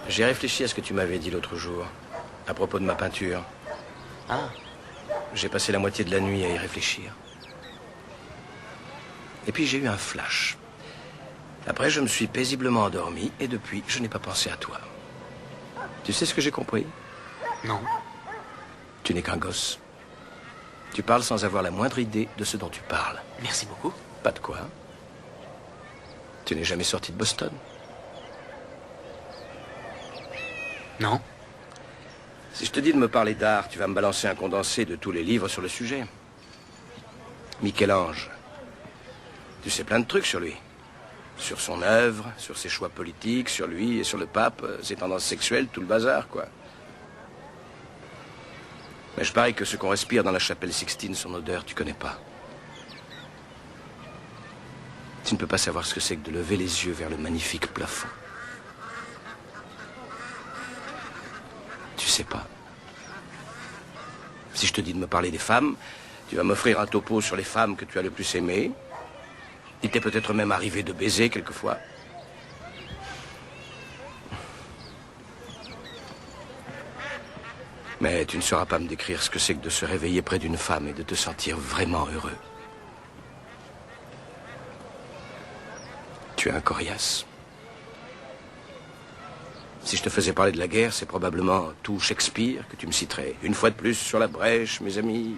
J'ai réfléchi à ce que tu m'avais dit l'autre jour, à propos de ma peinture. Ah. J'ai passé la moitié de la nuit à y réfléchir. Et puis j'ai eu un flash. Après, je me suis paisiblement endormi et depuis, je n'ai pas pensé à toi. Tu sais ce que j'ai compris? Non. Tu n'es qu'un gosse. Tu parles sans avoir la moindre idée de ce dont tu parles. Merci beaucoup. Pas de quoi. Tu n'es jamais sorti de Boston? Non. Si je te dis de me parler d'art, tu vas me balancer un condensé de tous les livres sur le sujet. Michel-Ange. Tu sais plein de trucs sur lui. Sur son œuvre, sur ses choix politiques, sur lui et sur le pape, ses tendances sexuelles, tout le bazar, quoi. Mais je parie que ce qu'on respire dans la chapelle Sixtine, son odeur, tu connais pas. Tu ne peux pas savoir ce que c'est que de lever les yeux vers le magnifique plafond. Tu sais pas. Si je te dis de me parler des femmes, tu vas m'offrir un topo sur les femmes que tu as le plus aimées. Il t'est peut-être même arrivé de baiser quelquefois. Mais tu ne sauras pas me décrire ce que c'est que de se réveiller près d'une femme et de te sentir vraiment heureux. Tu es un coriace. Si je te faisais parler de la guerre, c'est probablement tout Shakespeare que tu me citerais. Une fois de plus sur la brèche, mes amis.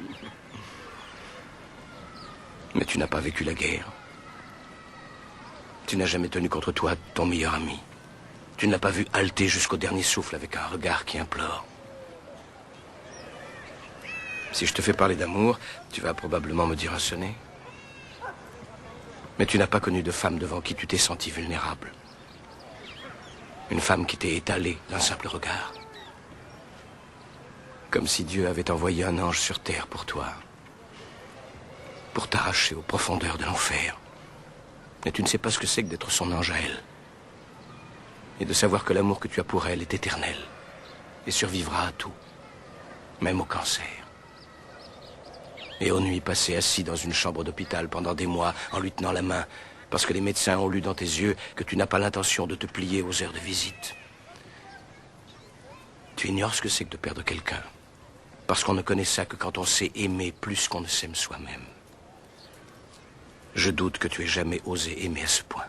Mais tu n'as pas vécu la guerre. Tu n'as jamais tenu contre toi ton meilleur ami. Tu ne l'as pas vu halter jusqu'au dernier souffle avec un regard qui implore. Si je te fais parler d'amour, tu vas probablement me dire un sonnet. Mais tu n'as pas connu de femme devant qui tu t'es senti vulnérable. Une femme qui t'est étalée d'un simple regard. Comme si Dieu avait envoyé un ange sur terre pour toi. Pour t'arracher aux profondeurs de l'enfer. Mais tu ne sais pas ce que c'est que d'être son ange à elle. Et de savoir que l'amour que tu as pour elle est éternel. Et survivra à tout. Même au cancer. Et aux nuits passées assis dans une chambre d'hôpital pendant des mois en lui tenant la main. Parce que les médecins ont lu dans tes yeux que tu n'as pas l'intention de te plier aux heures de visite. Tu ignores ce que c'est que de perdre quelqu'un. Parce qu'on ne connaît ça que quand on sait aimer plus qu'on ne s'aime soi-même. Je doute que tu aies jamais osé aimer à ce point.